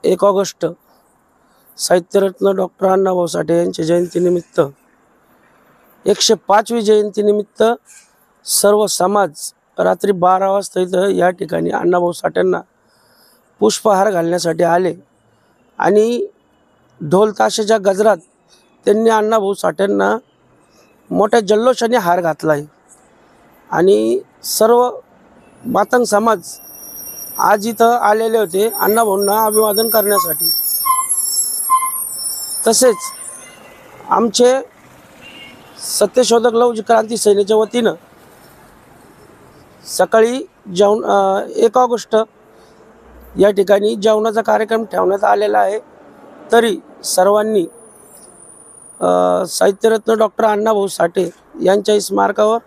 1 August साहित्यरत्न doctor Annabhau Sathe यांच्या जयंतीनिमित्त 105वी जयंतीनिमित्त सर्व समाज रात्री 12 वाजता इथं या ठिकाणी अण्णाभाऊ साठेंना पुष्पहार घालण्यासाठी आले आणि ढोल ताशाच्या गजरात त्यांनी अण्णाभाऊ साठेंना मोठ्या जल्लोषाने हार घातला आहे आणि सर्व मातंग समाज आज इथं आलेले होते अण्णाभाऊंना अभिवादन करण्यासाठी। तसेच आमचे सत्यशोधक लौह क्रांती सेनेच्या वतीनं सकाळी 1 ऑगस्ट या ठिकाणी जेवणाचा कार्यक्रम ठेवण्यात आलेला आहे। तरी सर्वांनी साहित्यरत्न डॉक्टर अण्णाभाऊ साठे यांच्या स्मारकावर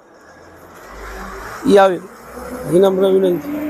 यावे ही नम्र विनंती।